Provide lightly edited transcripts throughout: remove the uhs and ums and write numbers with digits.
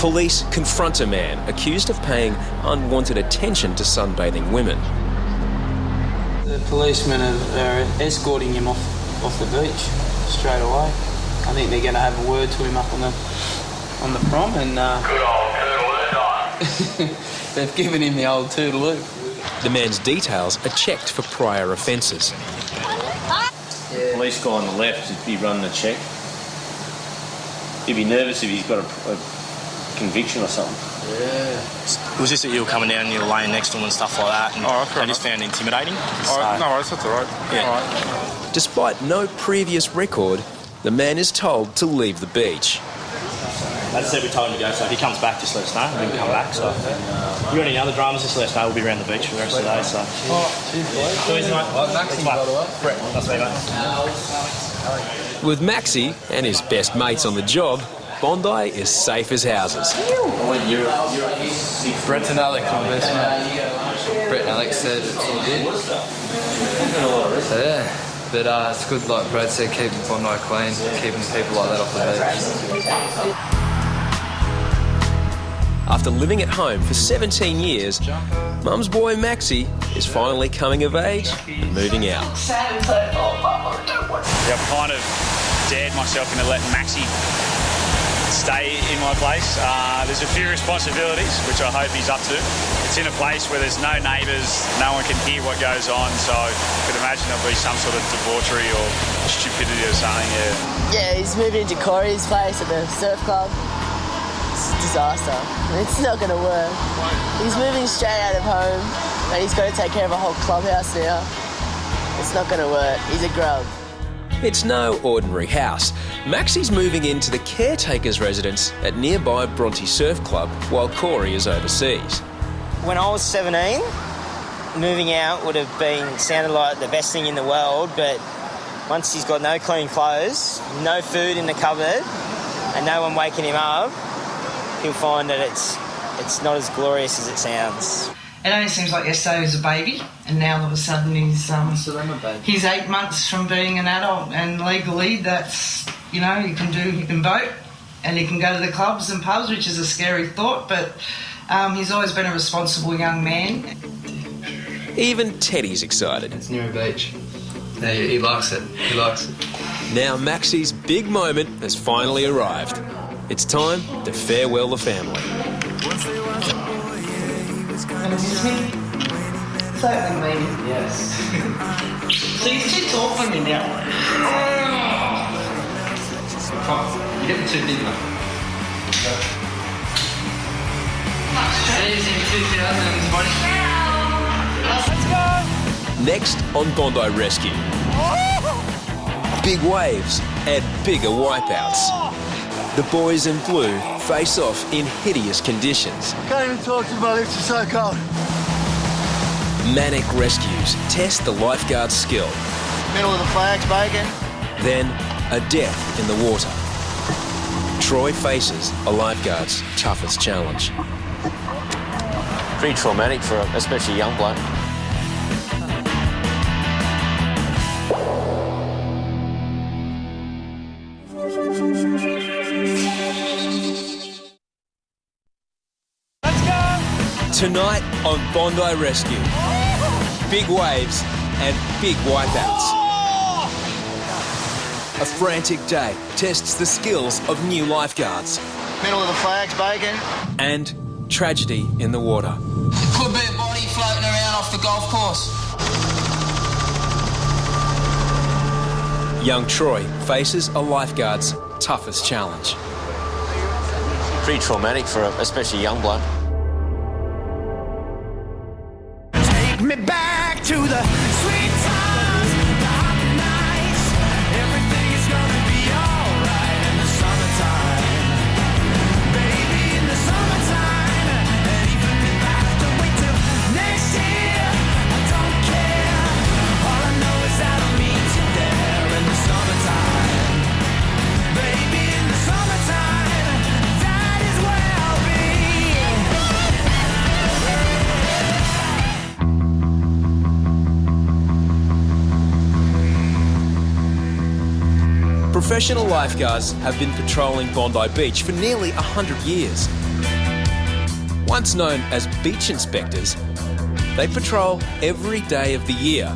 Police confront a man accused of paying unwanted attention to sunbathing women. The policemen are escorting him off the beach straight away. I think they're going to have a word to him up on the prom, and good old toodaloo. they've given him the old toodaloo. The man's details are checked for prior offences. The police guy on the left, he'd be running a check. He'd be nervous if he's got a conviction or something. Yeah. It was just that you were coming down and you were laying next to him and stuff like that, and I just found it intimidating. No worries, that's all right. Yeah. All right. Despite no previous record, the man is told to leave the beach. As I said, we told him to go, so if he comes back, just let us know, and then come back. So, if you got any other dramas, just let us know. We'll be around the beach for the rest of the day. So, cheers, mate. Maxie, by the way. Brett, nice to meet you, mate. With Maxie and his best mates on the job, Bondi is safe as houses. Brett and Alex are best mate. Brett and Alex said it's all good. So, yeah, but it's good, like Brad said, keeping Bondi clean, keeping people like that off the beach. After living at home for 17 years, Mum's boy Maxie is finally coming of age and moving out. I've kind of dared myself into letting Maxie stay in my place. There's a few responsibilities, which I hope he's up to. It's in a place where there's no neighbours, no one can hear what goes on, so I could imagine there'll be some sort of debauchery or stupidity or something, Yeah, he's moving into Corey's place at the surf club. It's a disaster. It's not going to work. He's moving straight out of home, and he's got to take care of a whole clubhouse now. It's not going to work. He's a grub. It's no ordinary house. Maxie's moving into the caretaker's residence at nearby Bronte Surf Club while Corey is overseas. When I was 17, moving out would have sounded like the best thing in the world, but once he's got no clean clothes, no food in the cupboard, and no one waking him up, he'll find that it's not as glorious as it sounds. It only seems like yesterday he was a baby, and now all of a sudden he's 8 months from being an adult, and legally that's, you can vote and he can go to the clubs and pubs, which is a scary thought, but he's always been a responsible young man. Even Teddy's excited. It's near a beach. Yeah, he likes it. He likes it. Now Maxie's big moment has finally arrived. It's time to farewell the family. Yes. So he's too tall for me now. You're getting too big, mate. Let's go! Next on Bondi Rescue. Big waves and bigger wipeouts. The boys in blue face off in hideous conditions. Can't even talk to my lips, it's so cold. Manic rescues test the lifeguard's skill. Middle of the flags, bacon. Then a death in the water. Troy faces a lifeguard's toughest challenge. Pretty traumatic for especially a young bloke. Tonight on Bondi Rescue, big waves and big wipeouts. A frantic day tests the skills of new lifeguards. Middle of the flags, bacon. And tragedy in the water. Could be a body floating around off the golf course. Young Troy faces a lifeguard's toughest challenge. Pretty traumatic for especially a young bloke. Take me back to the sweet times, the happy nights. Everything is gonna be alright in the summertime. Baby, in the summertime. And even if I have to wait till next year, I don't care. All I know is that I'll meet you there in the summertime. Baby, in the summertime, that is where I'll be. Professional lifeguards have been patrolling Bondi Beach for nearly 100 years. Once known as beach inspectors, they patrol every day of the year.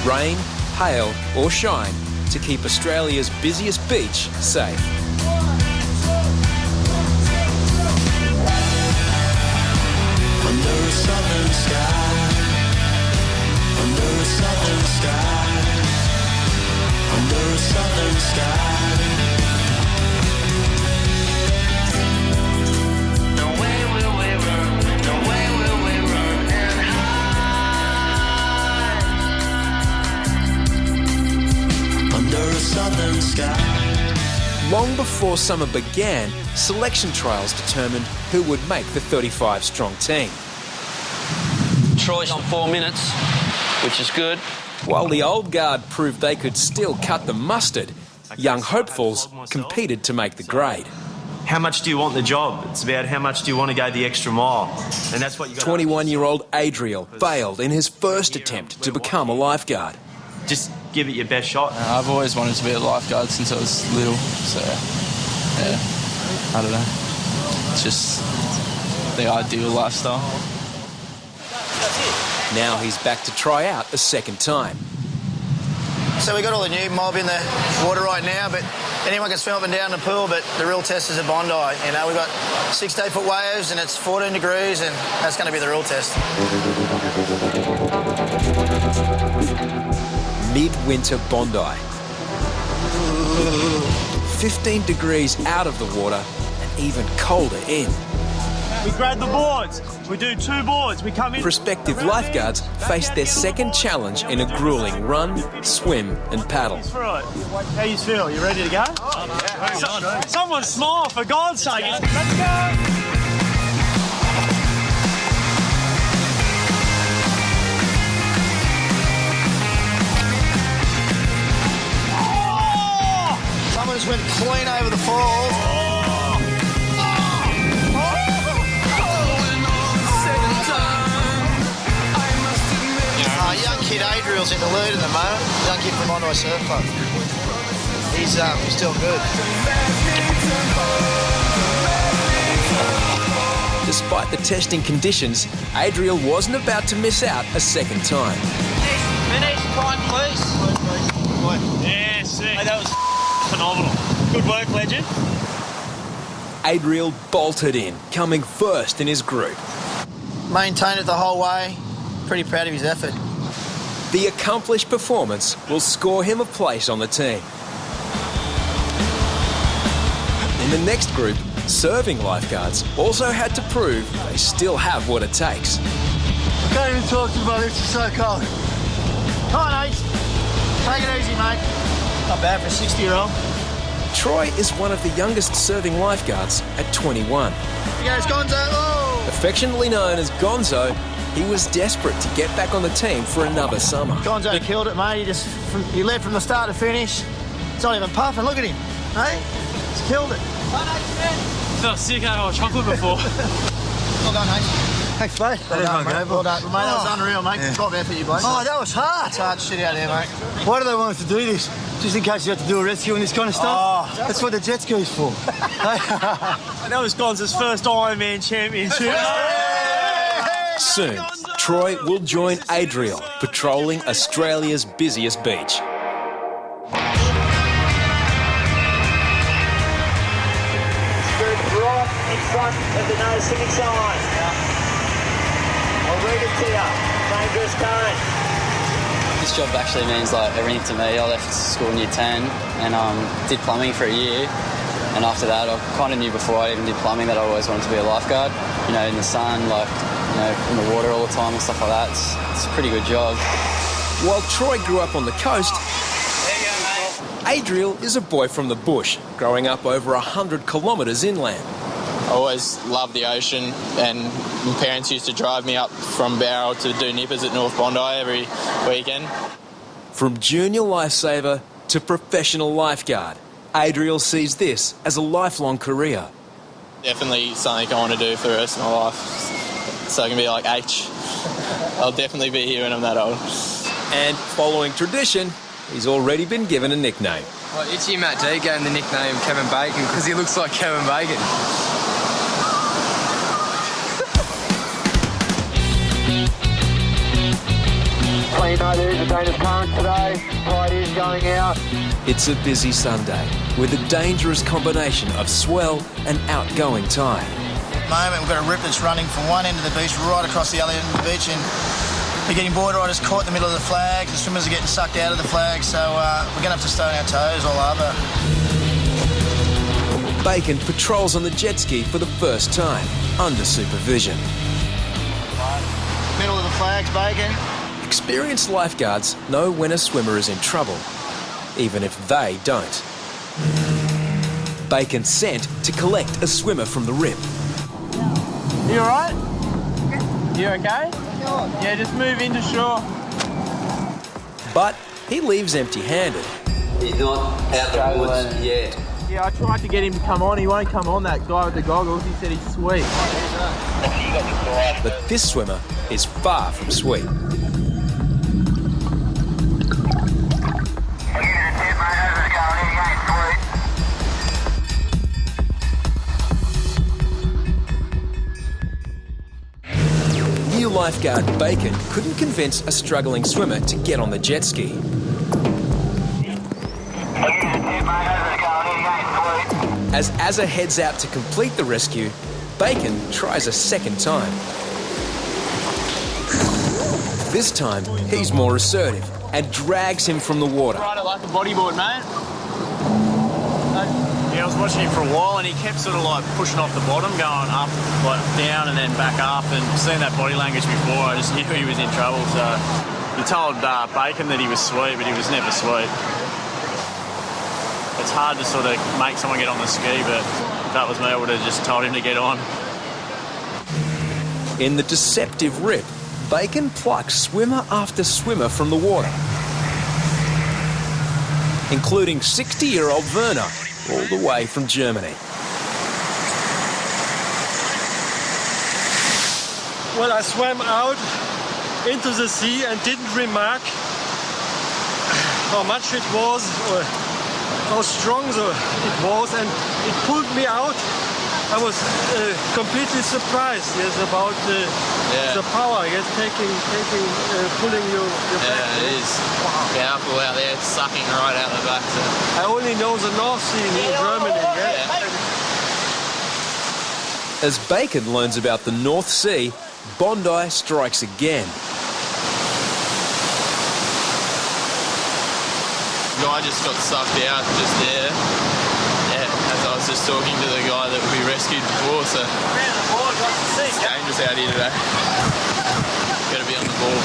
Rain, hail or shine, to keep Australia's busiest beach safe. Under a southern sky, under a southern sky, under a southern sky. No way will we run, no way will we run and hide. Under a southern sky. Long before summer began, selection trials determined who would make the 35-strong team. Troy's on 4 minutes, which is good. While the old guard proved they could still cut the mustard, young hopefuls competed to make the grade. How much do you want the job? It's about how much do you want to go the extra mile. And that's what you got. 21-year-old Adriel failed in his first attempt to become a lifeguard. Just give it your best shot. I've always wanted to be a lifeguard since I was little, so yeah, I don't know. It's just the ideal lifestyle. Now he's back to try out a second time. So we got all the new mob in the water right now, but anyone can swim up and down the pool, but the real test is at Bondi. You know, we've got 6 to 8 foot waves and it's 14 degrees and that's going to be the real test. Midwinter Bondi. 15 degrees out of the water and even colder in. We grab the boards. We do 2 boards. We come in. Prospective lifeguards face their second challenge in a grueling run, swim and paddle. How you feel? You ready to go? Oh, yeah. Someone smile, for God's sake. Let's go. Someone just went clean over the falls. Young kid Adriel's in the lead at the moment. Young kid from Bondi Surf Club. He's still good. Despite the testing conditions, Adriel wasn't about to miss out a second time. Finish, time, please. Yeah, sick. Hey, that was phenomenal. Good work, legend. Adriel bolted in, coming first in his group. Maintained it the whole way. Pretty proud of his effort. The accomplished performance will score him a place on the team. In the next group, serving lifeguards also had to prove they still have what it takes. I can't even talk to you about this, it's so cold. Come on, Ace. Take it easy, mate. Not bad for a 60-year-old. Troy is one of the youngest serving lifeguards at 21. Here goes Gonzo. Oh! Affectionately known as Gonzo, he was desperate to get back on the team for another summer. Gonzo killed it, mate. He led from the start to finish. It's not even puffing. Look at him. Hey? He's killed it. Felt sick out of chocolate before. Well done, mate. Thanks, mate. Well done, mate. Well done. Mate, that was unreal, mate. Yeah. Top effort, you boys. Oh, that was hard. It's hard shit out there, mate. Why do they want us to do this? Just in case you have to do a rescue and this kind of stuff? Oh. That's what the jet ski's for. That was Gonzo's first Ironman championship. Soon, Troy will join Adriel patrolling Australia's busiest beach. Right in front of the no swimming sign. I'll read it to you. Dangerous current. This job actually means like everything to me. I left school in year 10 and did plumbing for a year. And after that, I kind of knew before I even did plumbing that I always wanted to be a lifeguard. You know, in the sun, like, you know, in the water all the time and stuff like that. It's a pretty good job. While Troy grew up on the coast, Adriel is a boy from the bush, growing up over 100 kilometres inland. I always loved the ocean, and my parents used to drive me up from Bowral to do nippers at North Bondi every weekend. From junior lifesaver to professional lifeguard, Adriel sees this as a lifelong career. Definitely something I want to do for the rest of my life, so I can be like H. I'll definitely be here when I'm that old. And following tradition, he's already been given a nickname. Well, Itchy Matt D gave him the nickname Kevin Bacon because he looks like Kevin Bacon. you know there is a dangerous current today. Tide is going out. It's a busy Sunday with a dangerous combination of swell and outgoing tide. At the moment, we've got a rip that's running from one end of the beach right across the other end of the beach, and we're getting board riders caught in the middle of the flag. The swimmers are getting sucked out of the flag, so we're going to have to stay on our toes all over. Bacon patrols on the jet ski for the first time, under supervision. Middle of the flags, Bacon. Experienced lifeguards know when a swimmer is in trouble, even if they don't. Bacon sent to collect a swimmer from the rip. You alright? You okay? Yeah, just move into shore. But he leaves empty-handed. He's not out of the woods yet. Yeah, I tried to get him to come on. He won't come on, that guy with the goggles. He said he's sweet. But this swimmer is far from sweet. New lifeguard Bacon couldn't convince a struggling swimmer to get on the jet ski. As Azza heads out to complete the rescue, Bacon tries a second time. This time, he's more assertive and drags him from the water. Ride it like a bodyboard, mate. Yeah, I was watching him for a while and he kept sort of like pushing off the bottom, going up, like down and then back up, and seeing that body language before, I just knew he was in trouble. So he told Bacon that he was sweet, but he was never sweet. It's hard to sort of make someone get on the ski, but if that was me, I would have just told him to get on. In the deceptive rip, Bacon plucks swimmer after swimmer from the water, including 60-year-old Werner, all the way from Germany. Well, I swam out into the sea and didn't remark how much it was or how strong it was, and it pulled me out. I was completely surprised, yes, about the power, yes, pulling you back. Yeah, it is powerful out there. It's sucking right out the back. So. I only know the North Sea in Germany. Yeah. As Bacon learns about the North Sea, Bondi strikes again. Guy just got sucked out just there. Yeah, as I was just talking to the guy that we rescued before, so it's dangerous out here today. Got to be on the ball.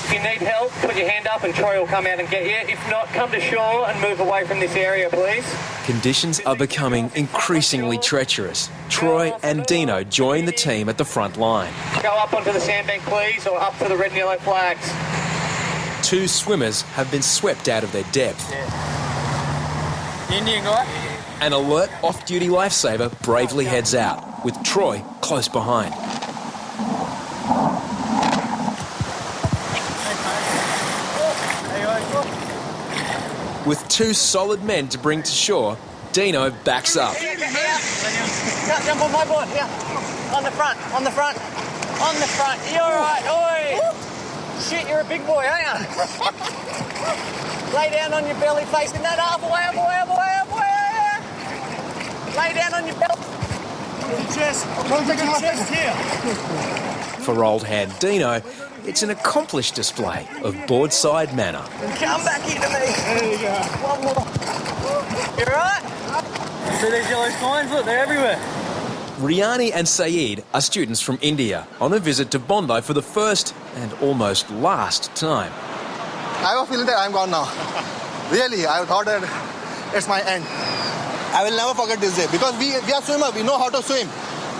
If you need help, put your hand up and Troy will come out and get you. If not, come to shore and move away from this area, please. Conditions are becoming increasingly treacherous. Troy and Dino join the team at the front line. Go up onto the sandbank, please, or up to the red and yellow flags. Two swimmers have been swept out of their depth. Indian guy? An alert off-duty lifesaver bravely heads out, with Troy close behind. With two solid men to bring to shore, Dino backs up. Jump on my board, here. On the front, on the front, on the front. You're all right, oi! Shit, you're a big boy, aren't you? Lay down on your belly, facing that up, away. Lay down on your belly. Chest here. For old hand Dino, it's an accomplished display of boardside manner. Come back here to me. There you go. One more. You all right? See these yellow signs? Look, they're everywhere. Riani and Saeed are students from India on a visit to Bondi for the first and almost last time. I was feeling that I'm gone now. Really, I thought that it's my end. I will never forget this day because we are swimmers, we know how to swim,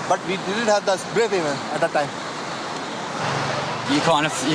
but we didn't have the breath even at that time. You